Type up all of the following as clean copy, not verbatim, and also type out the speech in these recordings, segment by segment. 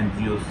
NGOs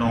9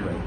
UIT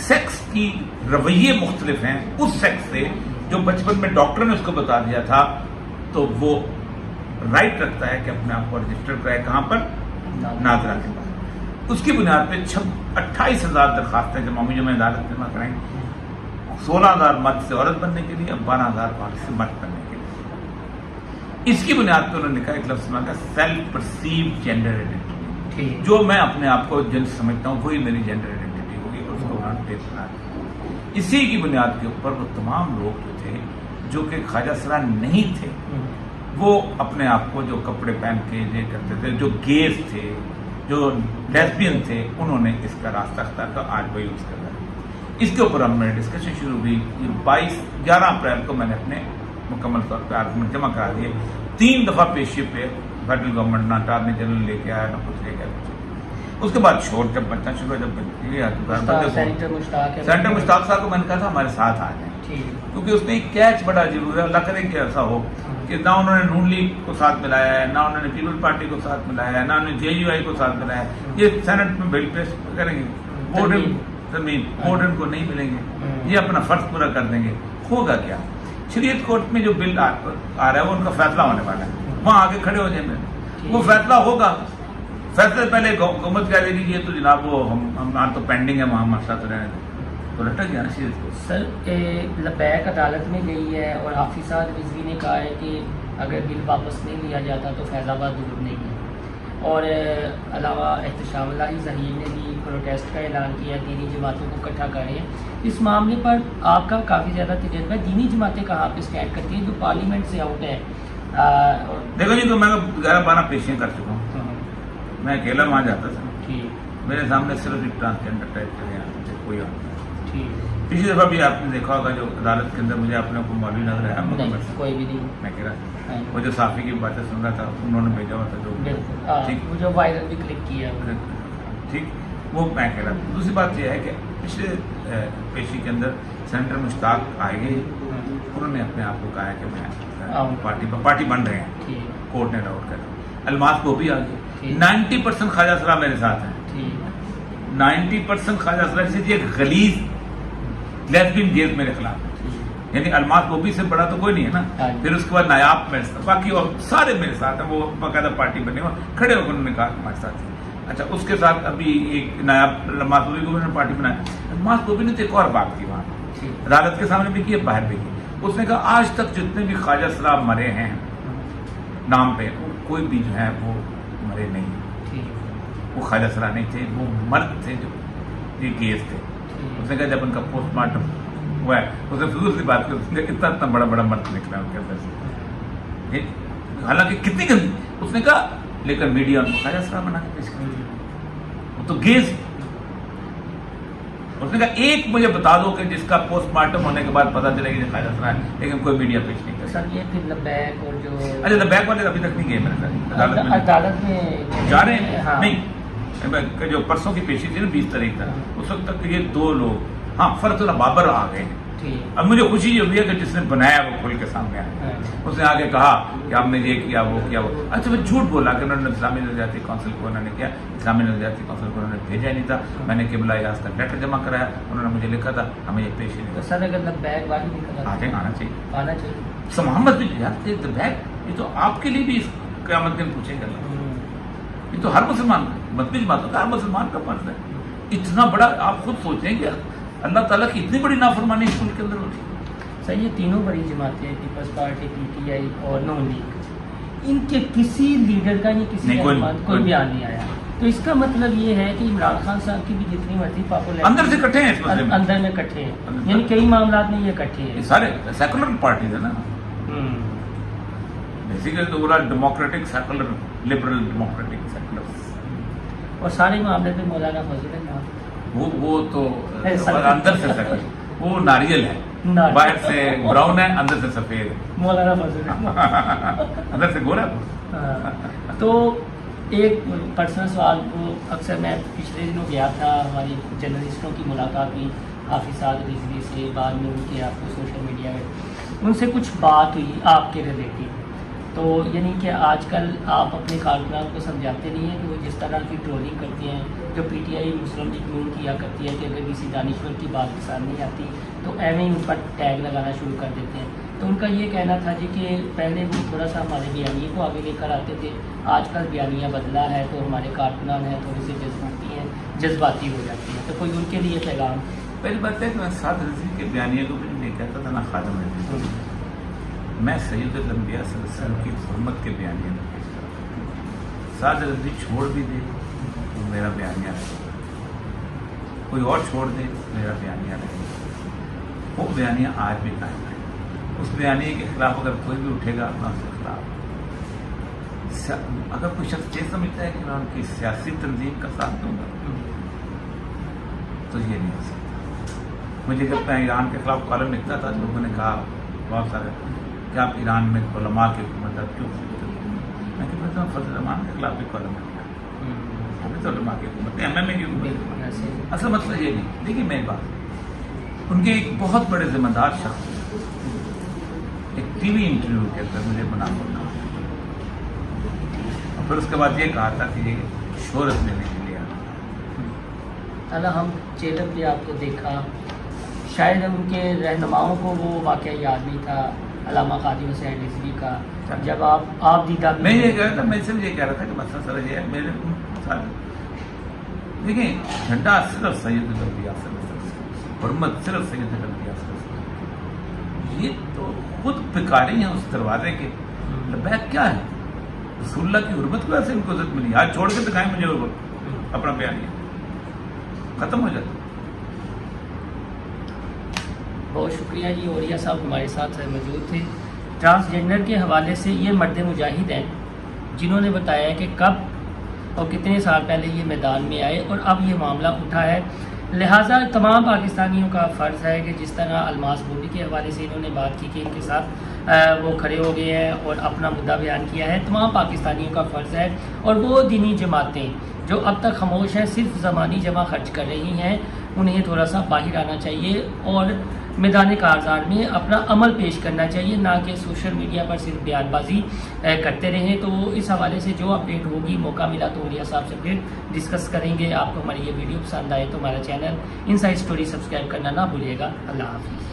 sex کی رویے مختلف ہیں اس سیکس سے جو بچپن میں ڈاکٹر نے اس کو بتا دیا تھا، تو وہ رائٹ رکھتا ہے کہ اپنے آپ کو رجسٹر کرائے کہاں پر، ناظرہ کے پاس۔ اس کی بنیاد پہ 28,000 درخواستیں جمع عدالت جمع کرائیں، 16,000 مرد سے عورت بننے کے لیے، اب 12,000 عورت سے مرد بننے کے لیے۔ اس کی بنیاد پہ انہوں نے کہا ایک لفظ میں سیلف پرسیو جینڈر آئیڈینٹی، جو میں اپنے آپ کو جنس سمجھتا ہوں وہی میری جینڈر آئیڈینٹی ہوگی، اور اس کو انہوں نے ٹیسٹ بنا دیا۔ اسی کی بنیاد کے اوپر وہ تمام لوگ جو تھے جو کہ خواجہ سرا نہیں تھے، وہ اپنے آپ کو جو کپڑے پہن کے یہ کرتے تھے، جو گیز تھے، جو لیسبین تھے، انہوں نے اس کا راستہ اختیار کر آج وہ یوز کر رہے ہیں۔ اس کے اوپر ہم نے ڈسکشن شروع ہوئی۔ 11 اپریل کو میں نے اپنے مکمل طور پہ آرگومنٹ جمع کرا دیے۔ 3 دفعہ پیشی پہ فیڈرل گورنمنٹ نہ اٹارنی جنرل لے کے آیا، نہ کچھ لے کے آیا۔ اس کے بعد شور جب بچنا شروع ہوا، جب سینٹر مشتاق صاحب کو میں نے کہا تھا ہمارے ساتھ آ جائیں، کیونکہ اس میں ایک کیچ بڑا ضرور ہے، اللہ کرے کہ ایسا ہو کہ نہ انہوں نے نون لیگ کو ساتھ ملایا ہے، نہ انہوں نے پیپل پارٹی کو ساتھ ملایا ہے، نہ انہوں نے جے یو آئی کو ساتھ ملایا ہے۔ یہ سینٹ میں بل پیش کریں گے، بورڈن کو نہیں ملیں گے، یہ اپنا فرض پورا کر دیں گے۔ ہوگا کیا؟ شریعت کورٹ میں جو بل آ رہا ہے وہ ان کا فیصلہ ہونے والا ہے، وہاں آگے کھڑے ہو جائیں گے، وہ فیصلہ ہوگا۔ فیصلے پہلے حکومت کہہ رہی تھی یہ تو جناب وہ ہم تو پینڈنگ ہے، وہاں مسئلہ تو رہنے تو لٹک گیا نا شریعت کو۔ سر لبیک عدالت میں گئی ہے اور حافظ صاحب رضوی نے کہا ہے کہ اگر بل واپس نہیں لیا جاتا تو فیض آباد دور نہیں ہے، اور علاوہ احتشام اللہ ظہیر نے بھی پروٹیسٹ کا اعلان کیا، دینی جماعتوں کو اکٹھا کر رہے ہیں۔ اس معاملے پر آپ کا کافی زیادہ تجربہ ہے، دینی جماعتیں کہاں پہ اسٹینڈ کرتی ہیں جو پارلیمنٹ سے آؤٹ ہے؟ دیکھو جی، تو میں 11-12 پیشیاں کر چکا ہوں، میں اکیلا وہاں جاتا تھا، میرے سامنے صرف ایک ٹرانسجینڈر ٹائپ کے ہیں، کوئی اور پچھلی دفعہ بھی آپ نے دیکھا ہوگا جو عدالت کے اندر مجھے اپنے کو مولوی نظر آیا، کوئی بھی نہیں، میں کہہ رہا وہ جو صافی کی باتیں سن رہا تھا انہوں نے بھیجا ہوا تھا، جو جو وائرل بھی کلک کیا، ٹھیک، وہ میں کہہ رہا تھا۔ دوسری بات یہ ہے کہ پچھلے پیشی کے اندر سینٹر مشتاق آئے گئے، انہوں نے اپنے آپ کو کہا ہے کہ میں پارٹی بن رہے ہیں، کورٹ نے ڈاؤٹ کر، الماس کو بھی آ گئی۔ 90% خواجہ سرا میرے ساتھ ہیں، 90% خواجہ سرا سے ایک غلیظ لیسبین گیز میرے خلاف ہے، یعنی الماس گوبھی سے بڑا تو کوئی نہیں ہے نا۔ پھر اس کے بعد نایاب میرے ساتھ، باقی اور سارے میرے ساتھ ہیں، وہ باقاعدہ پارٹی بنے ہوئے کھڑے ہو کر انہوں نے کہا ہمارے ساتھ ہیں۔ اچھا، اس کے ساتھ ابھی ایک نایاب الماس گوبھی کو انہوں نے پارٹی بنایا۔ الماس گوبھی نے تو ایک اور بات کی وہاں عدالت کے سامنے بھی کی، باہر بھی کی، اس نے کہا آج تک جتنے بھی خواجہ سرا مرے ہیں نام پہ، کوئی بھی جو ہے وہ مرے نہیں، وہ خواجہ سرا نہیں تھے، وہ مرد تھے جو یہ گیز تھے۔ اس نے کہا جب ان کا پوسٹ مارٹم ہوا ہے، اس نے فضول سی بات کی، اس نے اتنا بڑا مرد نکلا ان کے اندر سے، حالانکہ کتنی گندی، اس نے کہا لیکن میڈیا ان کو خواجہ سرا بنا کے پیش کر، وہ تو گیز۔ اس نے کہا ایک مجھے بتا دو کہ جس کا پوسٹ مارٹم ہونے کے بعد پتہ چلے گا کہ خواجہ سرا ہے، لیکن کوئی میڈیا پیش نہیں کرتا۔ سر یہ پھر لبیک اور جو اچھا لبیک والے ابھی تک نہیں گئے میرے ساتھ عدالت میں جا رہے ہیں، نہیں جو پرسوں کی پیشی تھی نا 20 تاریخ تک، اس وقت تک یہ 2 لوگ، ہاں فرت اللہ بابر آ گئے ہیں۔ اب مجھے خوشی یہ ہوئی ہے کہ جس نے بنایا وہ کھل کے سامنے آیا، اس نے آگے کہا کہ ہم نے یہ کیا وہ کیا وہ، اچھا وہ جھوٹ بولا کہ انہوں نے اسلامی نظریاتی کونسل کو انہوں نے کیا، اسلامی نظریاتی کونسل کو انہوں نے بھیجا ہی نہیں تھا، میں نے قبلہ اعظم کا لیٹر جمع کرایا، انہوں نے مجھے لکھا تھا، ہمیں یہ پیش ہی نہیں۔ سر اگر لبیک والی نہیں آگے آنا چاہیے محمد بھی لبیک، یہ تو آپ کے لیے بھی قیامت دن پوچھے گا، یہ تو ہر مسلمان مدنی بات ہوتا ہے، ہر مسلمان کا فرض ہے۔ اتنا بڑا آپ خود سوچیں کہ اللہ تعالیٰ کی اتنی بڑی نافرمانی اس ملک کے اندر ہوتی ہے۔ سر یہ تینوں بڑی جماعتیں، پیپلز پارٹی، پی ٹی آئی اور نون لیگ، ان کے کسی لیڈر کا یا کسی کوئی بیان نہیں آیا، تو اس کا مطلب یہ ہے کہ عمران خان صاحب کی بھی جتنی مرضی پاپولیرٹی اندر سے کٹھے ہیں، اس مسئلے میں اندر میں کٹھے ہیں، یعنی کئی معاملات میں یہ کٹھے ہیں، سارے سیکولر پارٹیز ہیں نا، بیسیکلی تو پورا democratic secular, liberal democratic secular, اور سارے معاملے پہ مولانا فضل ہے نا، وہ تو اندر سے سیکولر، وہ ناریل ہے، باہر سے براؤن ہے، اندر سے سفید ہے، مولانا فضل اندر سے گورا۔ تو ایک پرسنل سوال، وہ اکثر میں پچھلے دنوں گیا تھا، ہماری جرنلسٹوں کی ملاقات ہوئی حافظ صاحب رضوی سے، بعد میں ان کے آپ کو سوشل میڈیا میں ان سے کچھ بات ہوئی آپ کے ریلیٹیو، تو یعنی کہ آج کل آپ اپنے کارکنان کو سمجھاتے نہیں ہیں کہ وہ جس طرح کی ٹرولنگ کرتے ہیں، جو پی ٹی آئی مسلم لیگ نون کیا کرتی ہے کہ اگر کسی دانشور کی بات پسند نہیں آتی تو ایویں ہی ان پر ٹیگ لگانا شروع کر دیتے ہیں. تو ان کا یہ کہنا تھا جی کہ پہلے وہ تھوڑا سا ہمارے بیانیے کو آگے لے کر آتے تھے، آج کل بیانیہ بدلا ہے تو ہمارے کارکنان ہیں تھوڑے سے جذباتی ہو جاتی ہیں. تو کوئی ان کے لیے پیغام؟ پہلی بات ہے کہ میں سعد رضوی کے بیانیے کو بھی نہیں کہتا تھا، نہ خادم رضوی. میں سید الانبیاء صلی اللہ علیہ وسلم کی حرمت کے بیانیے کو کہتا تھا. سعد رضوی چھوڑ بھی دے تو میرا بیانیہ رہے، کوئی اور چھوڑ دے میرا بیانیہ رہے. وہ بیانیہ آج بھی قائم ہے. اس بیانیے کے خلاف اگر کوئی بھی اٹھے گا اپنا اس کے خلاف، اگر کوئی شخص یہ سمجھتا ہے کہ میں ان کی سیاسی تنظیم کا ساتھ دوں گا تو یہ نہیں ہو سکتا. مجھے جب میں ایران کے خلاف کالم لکھتا تھا لوگوں نے کہا بہت سارے کہ آپ ایران میں علماء کی حکومت کیوں کرتے ہیں؟ میں کہتا ہوں فضل الرحمان کے خلاف بھی کالم لکھا، ابھی تو علماء کی حکومت ایم ایم اے کی حکومت. اصل مطلب یہ نہیں. دیکھیے میری بات، ان کے ایک بہت بڑے ذمہ دار شخص ایک ٹی وی انٹرویو کے اندر مجھے منع کرنا، اور پھر اس کے بعد یہ کہا تھا کہ یہ شہرت لینے کے لیے اللہ ہم چینل پہ آپ کو دیکھا، شاید ان کے رہنماؤں کو وہ واقعہ یاد نہیں تھا علامہ خادم حسین رضوی کا. جب آپ دیدہ میں یہ کہہ رہا تھا، میں صرف یہ کہہ رہا تھا کہ مسئلہ سر یہ ہے میرے ساتھ دیکھیں جھنڈا صرف سید الانبیاء صلی اللہ علیہ وسلم، حرمت صرف سید الانبیاء صلی اللہ علیہ وسلم. یہ تو خود پکاری ہیں اس دروازے کے. لبیک کیا ہے؟ رسول اللہ کی حرمت کی وجہ سے ان کو عزت ملی. آج چھوڑ کے دکھائیں مجھے اپنا بیانیہ، ختم ہو جاتا. بہت شکریہ جی. اولیاء صاحب ہمارے ساتھ موجود تھے. ٹرانسجنڈر کے حوالے سے یہ مرد مجاہد ہیں جنہوں نے بتایا کہ کب اور کتنے سال پہلے یہ میدان میں آئے اور اب یہ معاملہ اٹھا ہے. لہٰذا تمام پاکستانیوں کا فرض ہے کہ جس طرح الماس بولی کے حوالے سے انہوں نے بات کی کہ ان کے ساتھ وہ کھڑے ہو گئے ہیں اور اپنا مدعا بیان کیا ہے، تمام پاکستانیوں کا فرض ہے اور وہ دینی جماعتیں جو اب تک خاموش ہیں، صرف زمانی جمع خرچ کر رہی ہیں، انہیں تھوڑا سا باہر آنا چاہیے اور میدان کارزار میں اپنا عمل پیش کرنا چاہیے، نہ کہ سوشل میڈیا پر صرف بیان بازی کرتے رہیں. تو اس حوالے سے جو اپڈیٹ ہوگی موقع ملا تو اولیاء صاحب سے پھر ڈسکس کریں گے. آپ کو ہماری یہ ویڈیو پسند آئے تو ہمارا چینل انسائٹ اسٹوری سبسکرائب کرنا نہ بھولیے گا. اللہ حافظ.